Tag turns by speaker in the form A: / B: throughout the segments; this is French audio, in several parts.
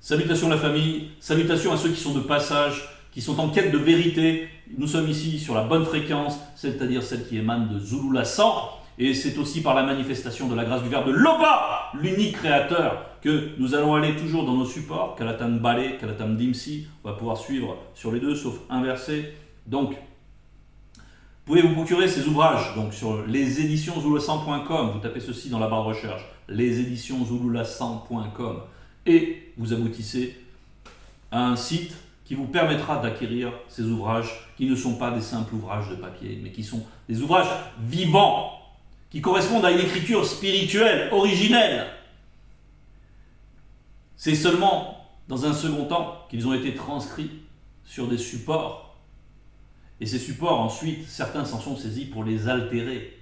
A: Salutations la famille, salutations à ceux qui sont de passage, qui sont en quête de vérité. Nous sommes ici sur la bonne fréquence, c'est-à-dire celle qui émane de Zulula 100. Et c'est aussi par la manifestation de la grâce du Verbe de Loba, l'unique créateur, que nous allons aller toujours dans nos supports, Kalatam Bale, Kalatam Dimsi. On va pouvoir suivre sur les deux, sauf inversé. Donc, vous pouvez vous procurer ces ouvrages donc sur leséditionszulula100.com. Vous tapez ceci dans la barre de recherche, leséditionszulula100.com, et vous aboutissez à un site qui vous permettra d'acquérir ces ouvrages qui ne sont pas des simples ouvrages de papier, mais qui sont des ouvrages vivants, qui correspondent à une écriture spirituelle, originelle. C'est seulement dans un second temps qu'ils ont été transcrits sur des supports. Et ces supports, ensuite, certains s'en sont saisis pour les altérer.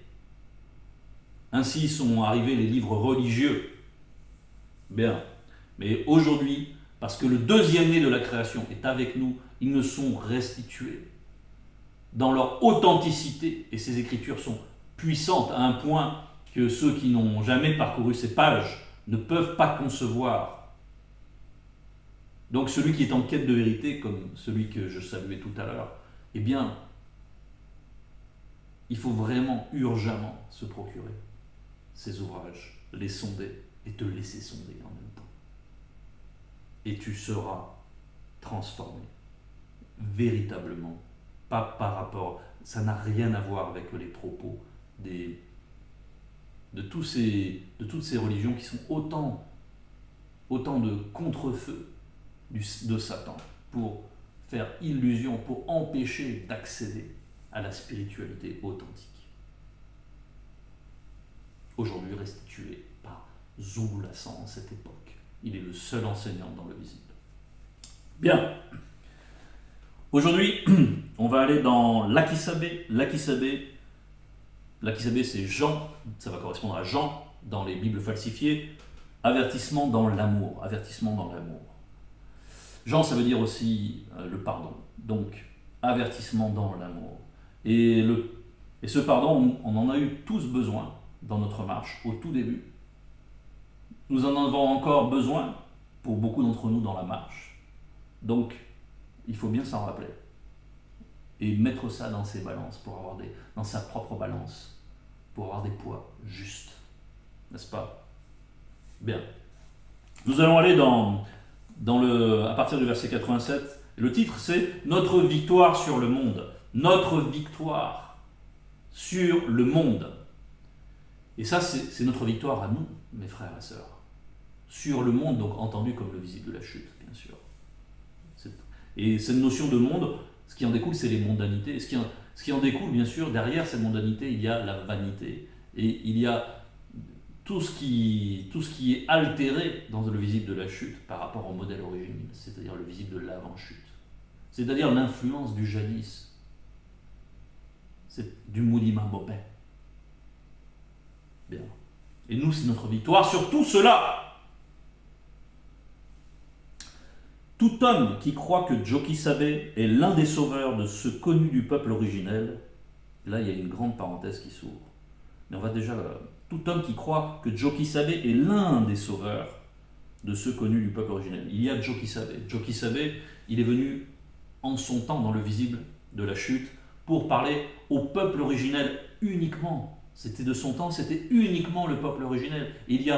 A: Ainsi sont arrivés les livres religieux. Bien. Mais aujourd'hui, parce que le deuxième né de la création est avec nous, ils nous sont restitués dans leur authenticité. Et ces écritures sont puissantes à un point que ceux qui n'ont jamais parcouru ces pages ne peuvent pas concevoir. Donc celui qui est en quête de vérité, comme celui que je saluais tout à l'heure, eh bien, il faut vraiment urgemment se procurer ces ouvrages, les sonder et te laisser sonder en même temps. Et tu seras transformé, véritablement, pas par rapport, ça n'a rien à voir avec les propos de toutes ces religions qui sont autant de contre-feux de Satan pour faire illusion, pour empêcher d'accéder à la spiritualité authentique. Aujourd'hui restitué par Zulula 100 en cette époque. Il est le seul enseignant dans le visible. Bien. Aujourd'hui, on va aller dans Lakisabé. Lakisabé, c'est Jean, ça va correspondre à Jean dans les Bibles falsifiées. Avertissement dans l'amour. Avertissement dans l'amour. Jean, ça veut dire aussi le pardon. Donc, avertissement dans l'amour. Et ce pardon, on en a eu tous besoin dans notre marche au tout début. Nous en avons encore besoin pour beaucoup d'entre nous dans la marche. Donc, il faut bien s'en rappeler. Et mettre ça dans ses balances, dans sa propre balance, pour avoir des poids justes. N'est-ce pas? Bien. Nous allons aller à partir du verset 87. Le titre, c'est « Notre victoire sur le monde ». Notre victoire sur le monde. Et ça, c'est notre victoire à nous, mes frères et sœurs. Sur le monde, donc entendu comme le visible de la chute, bien sûr. Et cette notion de monde, ce qui en découle, c'est les mondanités. Ce qui en découle, bien sûr, derrière cette mondanité, il y a la vanité. Et il y a tout ce qui est altéré dans le visible de la chute par rapport au modèle originel, c'est-à-dire le visible de l'avant-chute. C'est-à-dire l'influence du jadis. C'est du Moudima Bopé. Bien. Et nous, c'est notre victoire sur tout cela. Tout homme qui croit que Djoki-Sabé est l'un des sauveurs de ceux connus du peuple originel, là il y a une grande parenthèse qui s'ouvre. Mais on va déjà tout homme qui croit que Djoki-Sabé est l'un des sauveurs de ceux connus du peuple originel. Il y a Djoki-Sabé. Djoki-Sabé, il est venu en son temps dans le visible de la chute pour parler au peuple originel uniquement. C'était de son temps, c'était uniquement le peuple originel. Et il y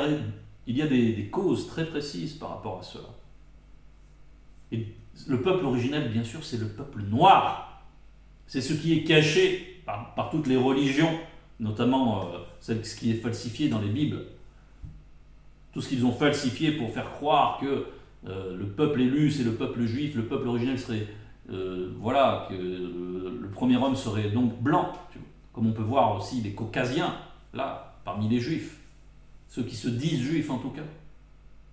A: a des causes très précises par rapport à cela. Et le peuple originel, bien sûr, c'est le peuple noir. C'est ce qui est caché par toutes les religions, notamment ce qui est falsifié dans les Bibles. Tout ce qu'ils ont falsifié pour faire croire que le peuple élu, c'est le peuple juif, le peuple originel serait... que le premier homme serait donc blanc, comme on peut voir aussi les caucasiens, là, parmi les juifs, ceux qui se disent juifs en tout cas,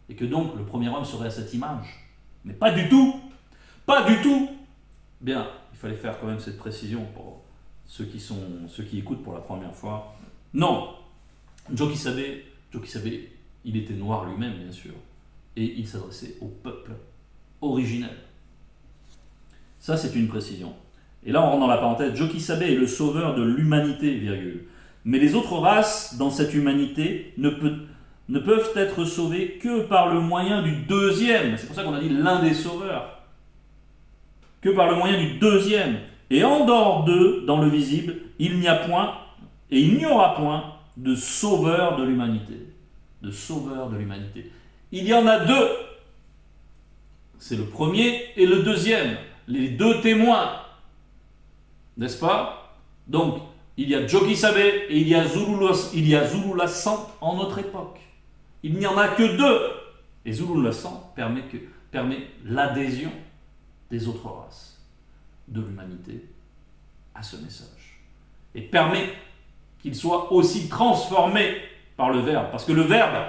A: et que donc le premier homme serait à cette image. Mais pas du tout. Pas du tout. Bien, il fallait faire quand même cette précision pour ceux qui écoutent pour la première fois. Non. Djoki-Sabé, il était noir lui-même, bien sûr. Et il s'adressait au peuple originel. Ça, c'est une précision. Et là, on rentre dans la parenthèse. Djoki-Sabé est le sauveur de l'humanité, virgule. Mais les autres races, dans cette humanité, ne ne peuvent être sauvés que par le moyen du deuxième. C'est pour ça qu'on a dit l'un des sauveurs. Que par le moyen du deuxième. Et en dehors d'eux, dans le visible, il n'y a point, et il n'y aura point, de sauveur de l'humanité. De sauveur de l'humanité. Il y en a deux. C'est le premier et le deuxième. Les deux témoins. N'est-ce pas? Donc, il y a Djoki Sabe et il y a Zulu Lassan en notre époque. Il n'y en a que deux. Et Zulu Lassan permet l'adhésion des autres races de l'humanité à ce message. Et permet qu'il soit aussi transformé par le Verbe. Parce que le Verbe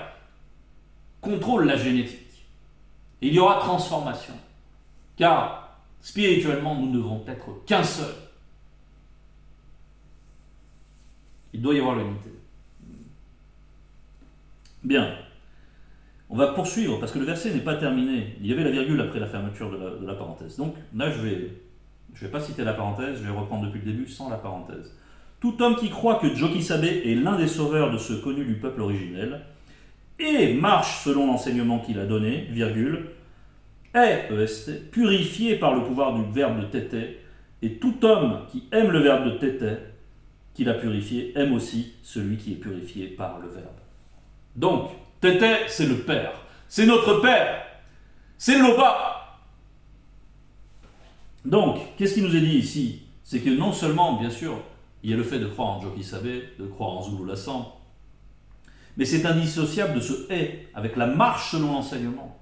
A: contrôle la génétique. Et il y aura transformation. Car spirituellement, nous ne devons être qu'un seul. Il doit y avoir l'unité. Bien. On va poursuivre, parce que le verset n'est pas terminé. Il y avait la virgule après la fermeture de la parenthèse. Donc là, je vais pas citer la parenthèse, je vais reprendre depuis le début sans la parenthèse. Tout homme qui croit que Djoki Sabe est l'un des sauveurs de ceux connus du peuple originel, et marche selon l'enseignement qu'il a donné, virgule, est, EST, purifié par le pouvoir du verbe de tété, et tout homme qui aime le verbe de tété, qu'il a purifié, aime aussi celui qui est purifié par le verbe. Donc, tété, c'est le Père. C'est notre Père. C'est Loba. Donc, qu'est-ce qui nous est dit ici? C'est que non seulement, bien sûr, il y a le fait de croire en Djoki Sabe, de croire en Zulu Lassan, mais c'est indissociable de ce est, avec la marche selon l'enseignement.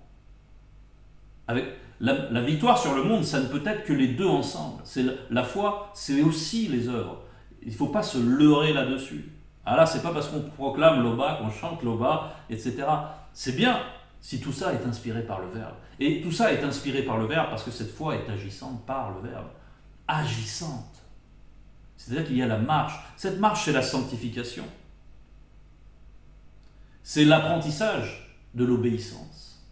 A: Avec la victoire sur le monde, ça ne peut être que les deux ensemble. C'est la foi, c'est aussi les œuvres. Il ne faut pas se leurrer là-dessus. Ah là, c'est pas parce qu'on proclame Loba, qu'on chante Loba, etc. C'est bien si tout ça est inspiré par le Verbe. Et tout ça est inspiré par le Verbe parce que cette foi est agissante par le Verbe. Agissante. C'est-à-dire qu'il y a la marche. Cette marche, c'est la sanctification. C'est l'apprentissage de l'obéissance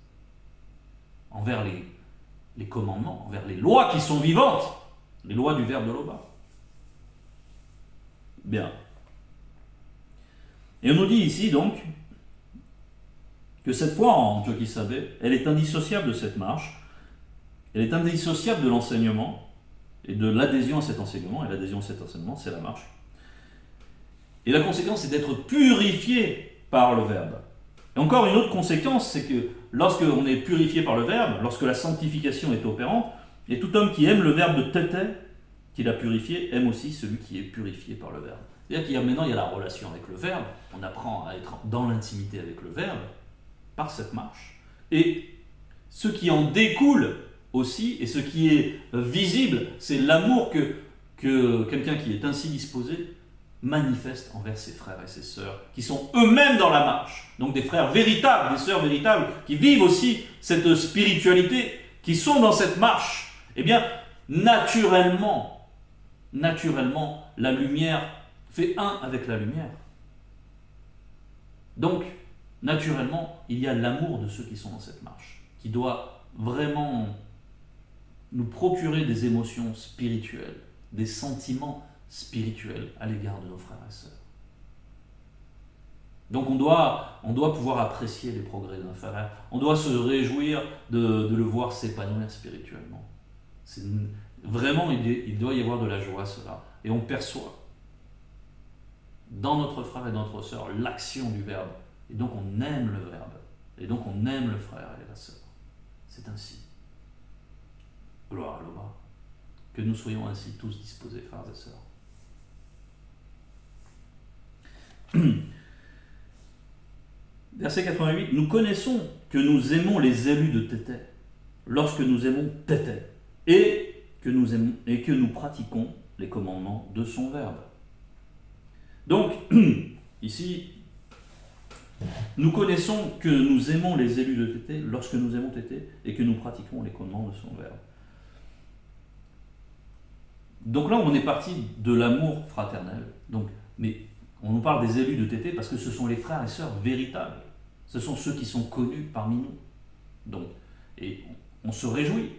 A: envers les commandements, envers les lois qui sont vivantes, les lois du Verbe de Loba. Bien. Et on nous dit ici donc que cette foi en Djoki Sabe, elle est indissociable de cette marche, elle est indissociable de l'enseignement et de l'adhésion à cet enseignement, et l'adhésion à cet enseignement, c'est la marche. Et la conséquence, c'est d'être purifié par le Verbe. Et encore une autre conséquence, c'est que lorsque on est purifié par le Verbe, lorsque la sanctification est opérante, et tout homme qui aime le Verbe de tété, qu'il a purifié, aime aussi celui qui est purifié par le Verbe. C'est-à-dire qu'il y a maintenant il y a la relation avec le Verbe, on apprend à être dans l'intimité avec le Verbe, par cette marche. Et ce qui en découle aussi, et ce qui est visible, c'est l'amour que quelqu'un qui est ainsi disposé manifeste envers ses frères et ses sœurs, qui sont eux-mêmes dans la marche. Donc des frères véritables, des sœurs véritables, qui vivent aussi cette spiritualité, qui sont dans cette marche. Eh bien, naturellement, la lumière fait un avec la lumière. Donc, naturellement, il y a l'amour de ceux qui sont dans cette marche, qui doit vraiment nous procurer des émotions spirituelles, des sentiments spirituels à l'égard de nos frères et sœurs. Donc on doit pouvoir apprécier les progrès d'un frère, on doit se réjouir de le voir s'épanouir spirituellement. Vraiment, il doit y avoir de la joie, cela. Et on perçoit dans notre frère et notre sœur l'action du Verbe. Et donc on aime le Verbe. Et donc on aime le frère et la sœur. C'est ainsi. Gloire à l'Oba. Que nous soyons ainsi tous disposés, frères et sœurs. Verset 88. Nous connaissons que nous aimons les élus de Tété, lorsque nous aimons Tété, et que nous pratiquons les commandements de son Verbe. Donc, ici, nous connaissons que nous aimons les élus de Tété lorsque nous aimons Tété et que nous pratiquons les commandements de son Verbe. Donc là, on est parti de l'amour fraternel. Mais on nous parle des élus de Tété parce que ce sont les frères et sœurs véritables. Ce sont ceux qui sont connus parmi nous. Et on se réjouit.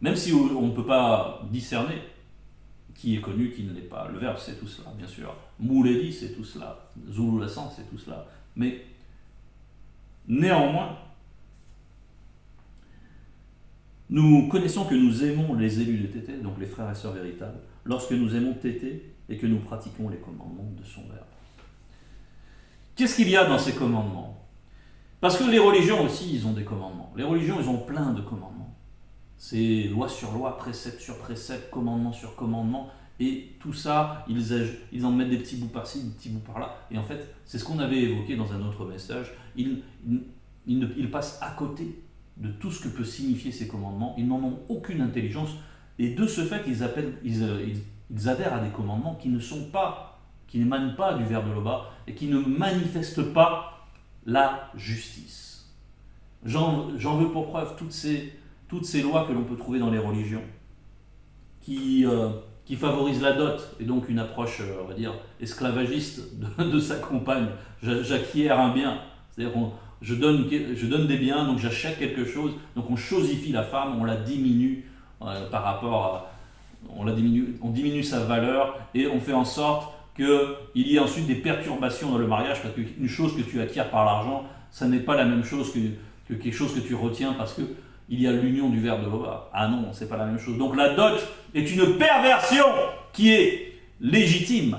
A: Même si on ne peut pas discerner qui est connu, qui ne l'est pas. Le Verbe, c'est tout cela, bien sûr. Mouledi, c'est tout cela. Zulu Lassan, c'est tout cela. Mais Néanmoins, nous connaissons que nous aimons les élus de Tété, donc les frères et sœurs véritables, lorsque nous aimons Tété et que nous pratiquons les commandements de son Verbe. Qu'est-ce qu'il y a dans ces commandements? Parce que les religions aussi, ils ont des commandements. Les religions, ils ont plein de commandements. C'est loi sur loi, précepte sur précepte, commandement sur commandement, et tout ça, ils en mettent des petits bouts par-ci, des petits bouts par-là. Et en fait, c'est ce qu'on avait évoqué dans un autre message. Ils passent à côté de tout ce que peut signifier ces commandements. Ils n'en ont aucune intelligence. Et de ce fait, ils adhèrent à des commandements qui n'émanent pas du Verbe de Loba et qui ne manifestent pas la justice. J'en veux pour preuve toutes ces lois que l'on peut trouver dans les religions qui favorisent la dot et donc une approche, on va dire, esclavagiste de sa compagne. J'acquiers un bien, c'est-à-dire je donne des biens, donc j'achète quelque chose, donc on chosifie la femme, on la diminue par rapport à... on diminue sa valeur et on fait en sorte qu'il y ait ensuite des perturbations dans le mariage, parce qu'une chose que tu acquiers par l'argent, ça n'est pas la même chose que quelque chose que tu retiens parce que il y a l'union du Verbe de Loba. Ah non, c'est pas la même chose. Donc la dot est une perversion qui est légitime,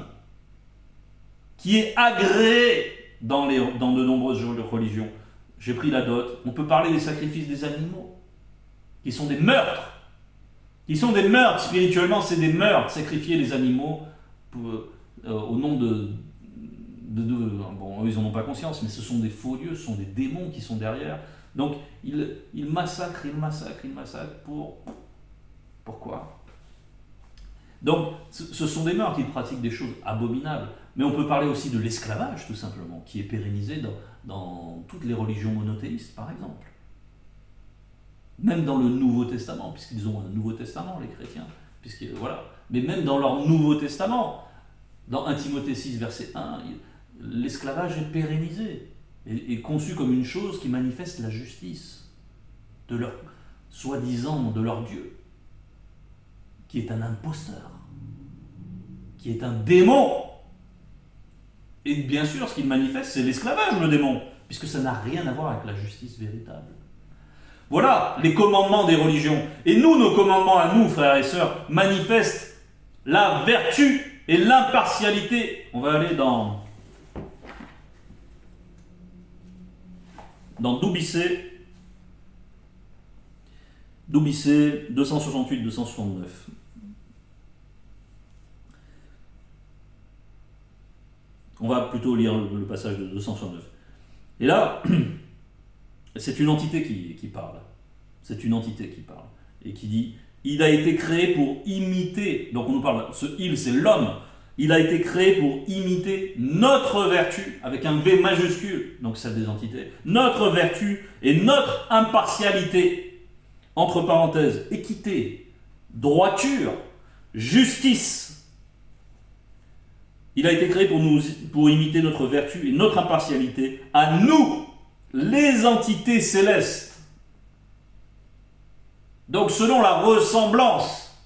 A: qui est agréée dans de nombreuses religions. J'ai pris la dot. On peut parler des sacrifices des animaux, qui sont des meurtres. Qui sont des meurtres, spirituellement, c'est des meurtres. Sacrifier les animaux au nom bon, eux, ils n'en ont pas conscience, mais ce sont des faux dieux, ce sont des démons qui sont derrière. Donc, ils massacrent, pourquoi? Donc, ce sont des meurtres, ils pratiquent des choses abominables. Mais on peut parler aussi de l'esclavage, tout simplement, qui est pérennisé dans toutes les religions monothéistes, par exemple. Même dans le Nouveau Testament, puisqu'ils ont un Nouveau Testament, les chrétiens. Voilà. Mais même dans leur Nouveau Testament, dans 1 Timothée 6, verset 1, l'esclavage est pérennisé et conçu comme une chose qui manifeste la justice de leur, soi-disant, de leur Dieu, qui est un imposteur, qui est un démon. Et bien sûr, ce qu'il manifeste, c'est l'esclavage, le démon, puisque ça n'a rien à voir avec la justice véritable. Voilà les commandements des religions. Et nous, nos commandements à nous, frères et sœurs, manifestent la vertu et l'impartialité. On va aller dans Doubicé 268-269. On va plutôt lire le passage de 269. Et là, c'est une entité qui parle. C'est une entité qui parle. Et qui dit, il a été créé pour imiter, donc on nous parle, ce il, c'est l'homme, il a été créé pour imiter notre vertu, avec un V majuscule, donc celle des entités, notre vertu et notre impartialité, entre parenthèses, équité, droiture, justice. Il a été créé pour imiter notre vertu et notre impartialité, à nous, les entités célestes. Donc selon la ressemblance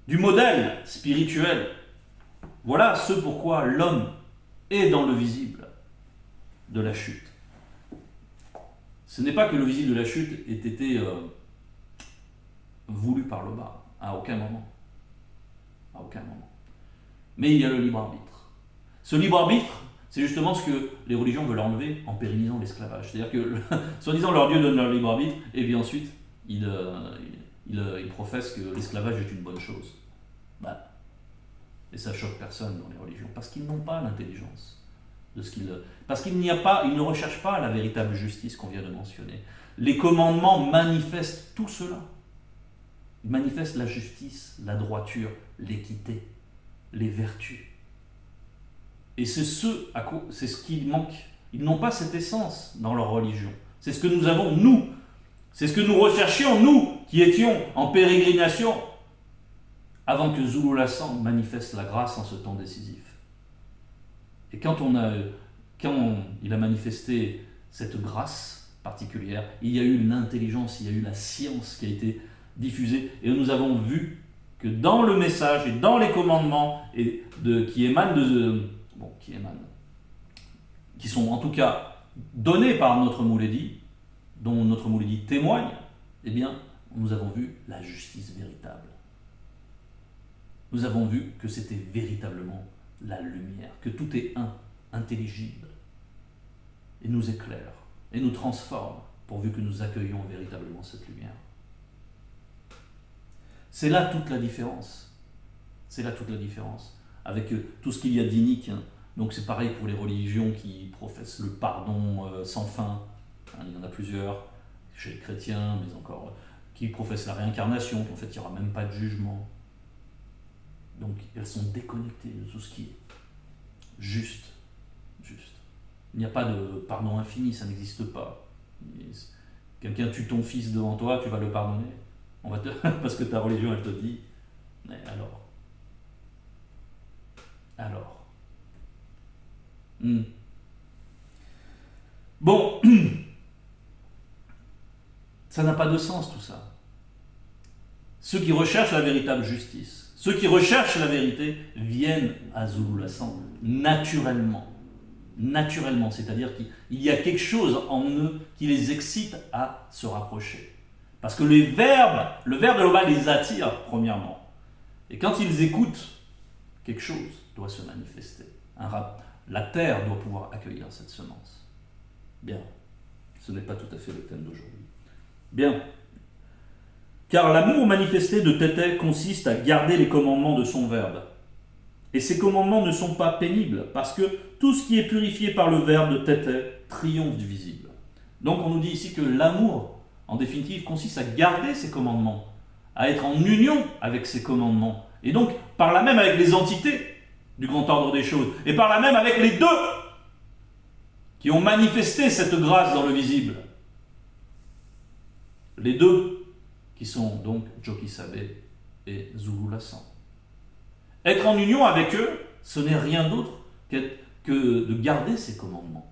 A: du modèle spirituel, voilà ce pourquoi l'homme est dans le visible de la chute. Ce n'est pas que le visible de la chute ait été voulu par le bas, à aucun moment. À aucun moment. Mais il y a le libre arbitre. Ce libre arbitre, c'est justement ce que les religions veulent enlever en pérennisant l'esclavage. C'est-à-dire que, soi-disant, leur Dieu donne leur libre arbitre, et bien ensuite, ils professent que l'esclavage est une bonne chose. Et ça choque personne dans les religions, parce qu'ils n'ont pas l'intelligence de ce qu'ils... Parce qu'ils ne recherchent pas la véritable justice qu'on vient de mentionner. Les commandements manifestent tout cela. Ils manifestent la justice, la droiture, l'équité, les vertus. Et c'est ce qui manque. Ils n'ont pas cette essence dans leur religion. C'est ce que nous avons, nous. C'est ce que nous recherchions, nous, qui étions en pérégrination, avant que Zulu Lassan manifeste la grâce en ce temps décisif. Et quand il a manifesté cette grâce particulière, il y a eu une intelligence, il y a eu la science qui a été diffusée, et nous avons vu que dans le message et dans les commandements qui sont en tout cas donnée par notre Moulédi, dont notre Moulédi témoigne, eh bien, nous avons vu la justice véritable. Nous avons vu que c'était véritablement la lumière, que tout est un, intelligible, et nous éclaire, et nous transforme, pourvu que nous accueillons véritablement cette lumière. C'est là toute la différence. C'est là toute la différence. Avec tout ce qu'il y a d'inique. Hein. Donc c'est pareil pour les religions qui professent le pardon sans fin. Hein, il y en a plusieurs, chez les chrétiens, mais encore, qui professent la réincarnation, qu'en fait il n'y aura même pas de jugement. Donc elles sont déconnectées de tout ce qui est juste. Il n'y a pas de pardon infini, ça n'existe pas. Quelqu'un tue ton fils devant toi, tu vas le pardonner. Parce que ta religion, elle te dit, mais alors. Bon, ça n'a pas de sens tout ça. Ceux qui recherchent la véritable justice, ceux qui recherchent la vérité, viennent à Zouloulassan naturellement. Naturellement, c'est-à-dire qu'il y a quelque chose en eux qui les excite à se rapprocher. Parce que le verbe de Loba les attire, premièrement. Et quand ils écoutent, quelque chose doit se manifester. La terre doit pouvoir accueillir cette semence. Bien, ce n'est pas tout à fait le thème d'aujourd'hui. Bien, car l'amour manifesté de Tété consiste à garder les commandements de son verbe. Et ces commandements ne sont pas pénibles, parce que tout ce qui est purifié par le verbe de Tété triomphe du visible. Donc on nous dit ici que l'amour, en définitive, consiste à garder ses commandements, à être en union avec ses commandements, et donc par là même avec les entités du grand ordre des choses, et par là même avec les deux qui ont manifesté cette grâce dans le visible. Les deux qui sont donc Jokisabe et Zouloulassan. Être en union avec eux, ce n'est rien d'autre que de garder ces commandements.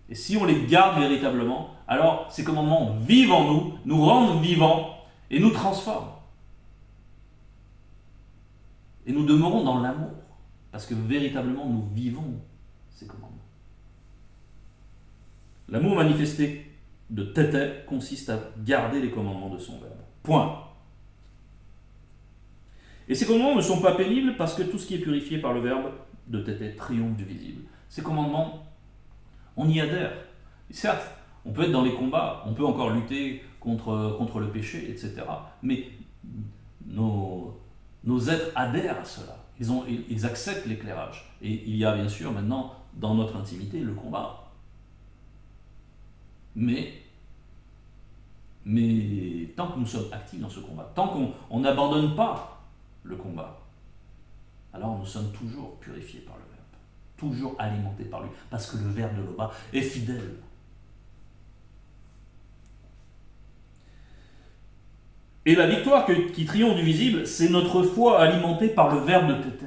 A: Et si on les garde véritablement, alors ces commandements vivent en nous rendent vivants et nous transforment. Et nous demeurons dans l'amour, parce que véritablement nous vivons ces commandements. L'amour manifesté de Tété consiste à garder les commandements de son verbe. Point. Et ces commandements ne sont pas pénibles parce que tout ce qui est purifié par le verbe de Tété triomphe du visible. Ces commandements, on y adhère. Et certes, on peut être dans les combats, on peut encore lutter contre le péché, etc. Mais nos êtres adhèrent à cela. Ils acceptent l'éclairage. Et il y a bien sûr maintenant, dans notre intimité, le combat. Mais tant que nous sommes actifs dans ce combat, tant qu'on n'abandonne pas le combat, alors nous sommes toujours purifiés par le verbe, toujours alimentés par lui, parce que le verbe de Loba est fidèle. Et la victoire qui triomphe du visible, c'est notre foi alimentée par le verbe de Tété.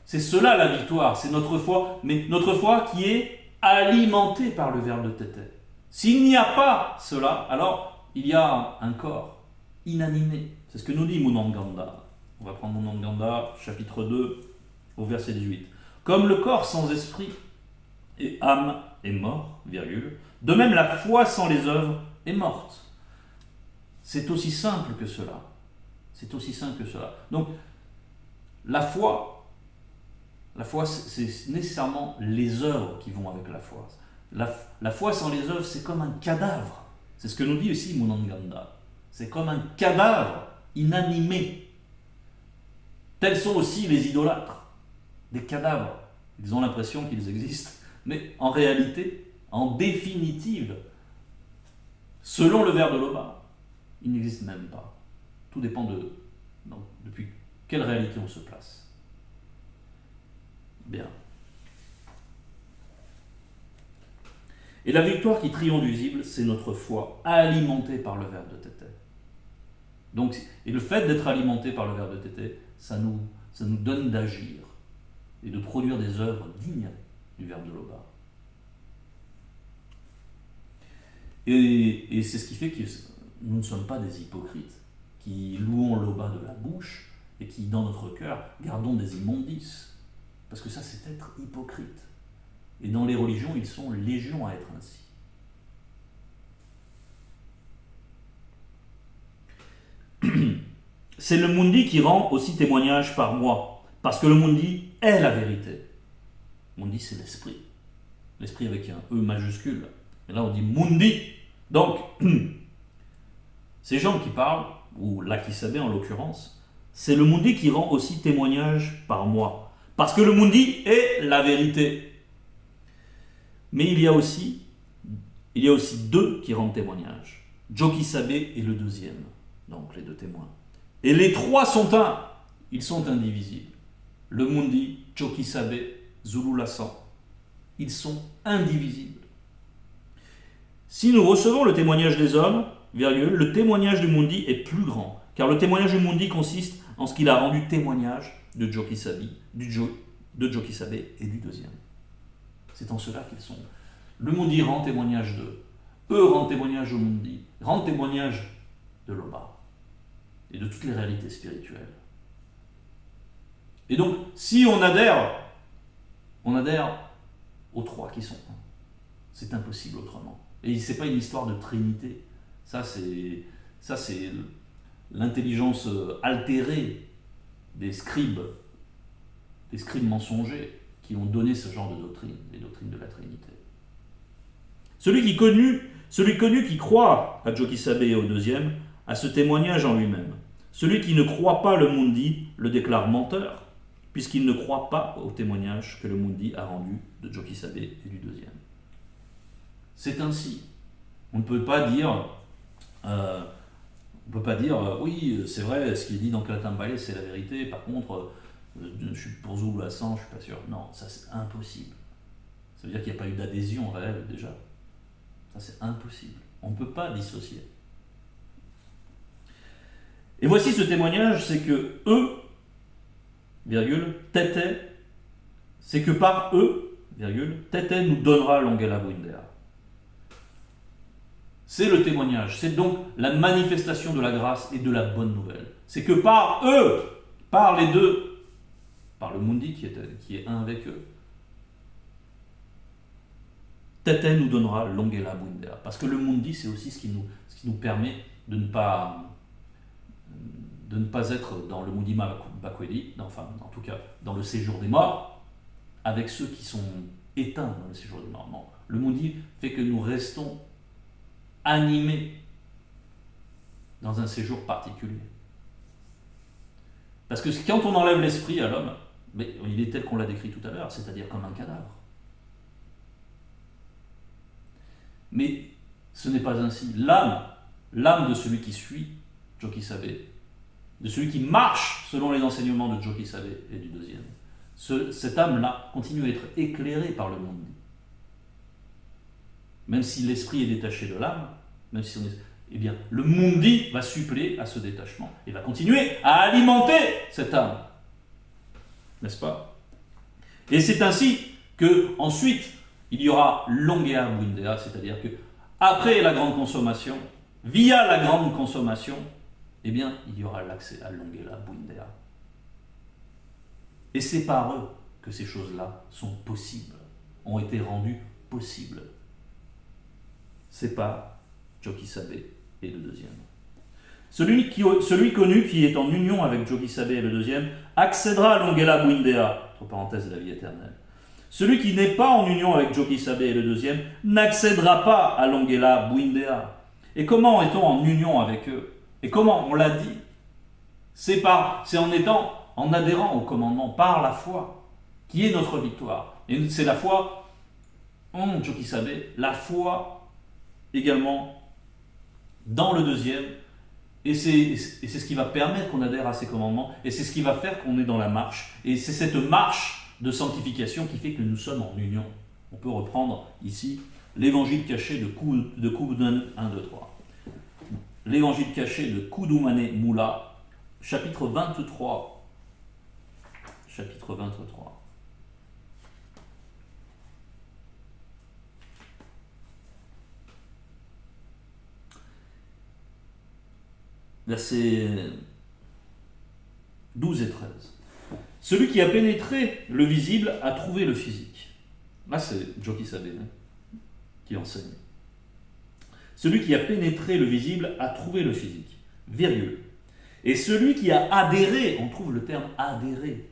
A: C'est cela la victoire, c'est notre foi, mais notre foi qui est alimentée par le verbe de Tété. S'il n'y a pas cela, alors il y a un corps inanimé. C'est ce que nous dit Munanganda. On va prendre Munanganda, chapitre 2, au verset 18. Comme le corps sans esprit et âme est mort, virgule, de même la foi sans les œuvres est morte. C'est aussi simple que cela. C'est aussi simple que cela. Donc, la foi, c'est nécessairement les œuvres qui vont avec la foi. La foi sans les œuvres, c'est comme un cadavre. C'est ce que nous dit aussi Munanganda. C'est comme un cadavre inanimé. Tels sont aussi les idolâtres, des cadavres. Ils ont l'impression qu'ils existent, mais en réalité, en définitive, selon le verbe de Loba, ils n'existent même pas. Tout dépend depuis quelle réalité on se place. Bien. Et la victoire qui triomphe du visible, c'est notre foi alimentée par le verbe de Tété. Donc, et le fait d'être alimenté par le verbe de Tété, ça nous donne d'agir et de produire des œuvres dignes du verbe de Loba. Et c'est ce qui fait que nous ne sommes pas des hypocrites qui louons Loba de la bouche et qui, dans notre cœur, gardons des immondices. Parce que ça, c'est être hypocrite. Et dans les religions, ils sont légions à être ainsi. C'est le Mundi qui rend aussi témoignage par moi, parce que le Mundi est la vérité. Mundi, c'est l'esprit. L'esprit avec un E majuscule. Et là, on dit Mundi. Donc, ces gens qui parlent, ou l'Akisabe en l'occurrence, c'est le Mundi qui rend aussi témoignage par moi. Parce que le Mundi est la vérité. Mais il y a aussi deux qui rendent témoignage. Jokisabe est le deuxième, donc les deux témoins. Et les trois sont un, ils sont indivisibles. Le Mundi, Jokisabe, Zulu Lassan, ils sont indivisibles. Si nous recevons le témoignage des hommes, virgule, le témoignage du Mundi est plus grand, car le témoignage du Mundi consiste en ce qu'il a rendu témoignage de Jokisabe, de Jokisabe et du deuxième. C'est en cela qu'ils sont. Le Mundi rend témoignage d'eux. Eux rendent témoignage au Mundi, rendent témoignage de l'Oba et de toutes les réalités spirituelles. Et donc, si on adhère aux trois qui sont un. C'est impossible autrement. Et ce n'est pas une histoire de trinité. Ça, c'est l'intelligence altérée des scribes mensongers qui ont donné ce genre de doctrine, les doctrines de la Trinité. Celui connu qui croit à Jokisabe et au deuxième a ce témoignage en lui-même. Celui qui ne croit pas le Mundi le déclare menteur, puisqu'il ne croit pas au témoignage que le Mundi a rendu de Jokisabe et du deuxième. C'est ainsi. On ne peut pas dire, oui, c'est vrai, ce qui est dit dans Kalatambale, c'est la vérité, par contre, je suis pour Zulu Lassan, je ne suis pas sûr. Non, ça c'est impossible. Ça veut dire qu'il n'y a pas eu d'adhésion réelle déjà. Ça c'est impossible. On ne peut pas dissocier. Et voici ce témoignage, c'est que eux, virgule, Tete, c'est que par eux, virgule, Tete nous donnera l'Ongela Bwindea. C'est le témoignage, c'est donc la manifestation de la grâce et de la bonne nouvelle. C'est que par eux, par les deux, par le Mundi qui est un avec eux, Tete nous donnera l'Ongela Bwindea. Parce que le Mundi, c'est aussi ce qui nous permet de ne pas être dans le Mundima Bakwedi, enfin en tout cas dans le séjour des morts, avec ceux qui sont éteints dans le séjour des morts. Non. Le Mundi fait que nous restons animés dans un séjour particulier. Parce que quand on enlève l'esprit à l'homme, mais il est tel qu'on l'a décrit tout à l'heure, c'est-à-dire comme un cadavre. Mais ce n'est pas ainsi. L'âme de celui qui suit Jokisabe, de celui qui marche selon les enseignements de Jokisabe et du deuxième, cette âme-là continue à être éclairée par le Mundi. Même si l'esprit est détaché de l'âme, eh bien, le Mundi va suppléer à ce détachement et va continuer à alimenter cette âme. N'est-ce pas? Et c'est ainsi que ensuite il y aura l'Ongea Bwindea, c'est-à-dire que après la grande consommation, via la grande consommation, eh bien, il y aura l'accès à l'Ongela Bwindea. Et c'est par eux que ces choses-là sont possibles, ont été rendues possibles. C'est par Jokisabe et le deuxième. Celui connu qui est en union avec Jokisabe et le deuxième accédera à l'Ongela Bwindea, entre parenthèses, la vie éternelle. Celui qui n'est pas en union avec Jokisabe et le deuxième n'accédera pas à l'Ongela Bwindea. Et comment est-on en union avec eux? Et comment? On l'a dit. C'est en adhérant au commandement, par la foi, qui est notre victoire. Et c'est la foi en Jokisabe, la foi également dans le deuxième, et c'est ce qui va permettre qu'on adhère à ces commandements, et c'est ce qui va faire qu'on est dans la marche, et c'est cette marche de sanctification qui fait que nous sommes en union. On peut reprendre ici l'évangile caché de Kudumane 1, 2, 3. L'évangile caché de Kudumane Mula, chapitre 23. Chapitre 23. Versets 12 et 13. Celui qui a pénétré le visible a trouvé le physique. Là, c'est Joki Sabe qui enseigne. Celui qui a pénétré le visible a trouvé le physique, virgule. Et celui qui a adhéré, on trouve le terme adhérer,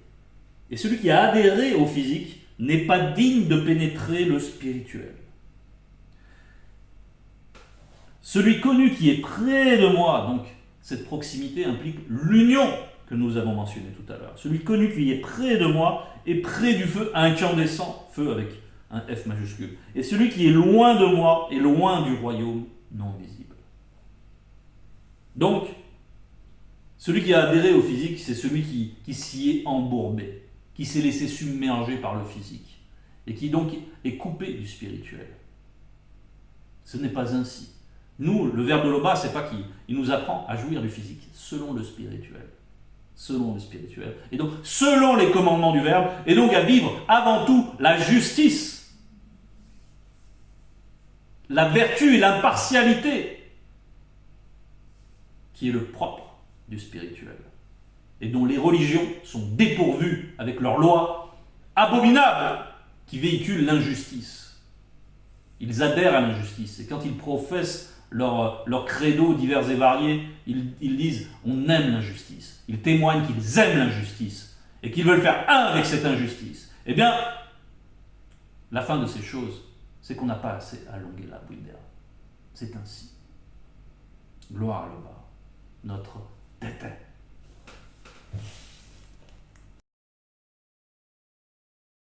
A: et celui qui a adhéré au physique n'est pas digne de pénétrer le spirituel. Celui connu qui est près de moi, donc cette proximité implique l'union que nous avons mentionnée tout à l'heure. Celui connu qui est près de moi est près du feu incandescent, feu avec un F majuscule. Et celui qui est loin de moi est loin du royaume non visible. Donc, celui qui a adhéré au physique, c'est celui qui s'y est embourbé, qui s'est laissé submerger par le physique, et qui donc est coupé du spirituel. Ce n'est pas ainsi. Nous, le Verbe de l'Oba, c'est pas qui. Il nous apprend à jouir du physique, selon le spirituel. Selon le spirituel. Et donc, selon les commandements du Verbe, et donc à vivre avant tout la justice, la vertu et l'impartialité, qui est le propre du spirituel, et dont les religions sont dépourvues avec leurs lois abominables qui véhiculent l'injustice. Ils adhèrent à l'injustice, et quand ils professent leur credo divers et variés, ils disent on aime l'injustice. Ils témoignent qu'ils aiment l'injustice et qu'ils veulent faire un avec cette injustice. Eh bien, la fin de ces choses, c'est qu'on n'a pas assez allongé la Bouddha. C'est ainsi. Gloire à l'Oba, notre tété.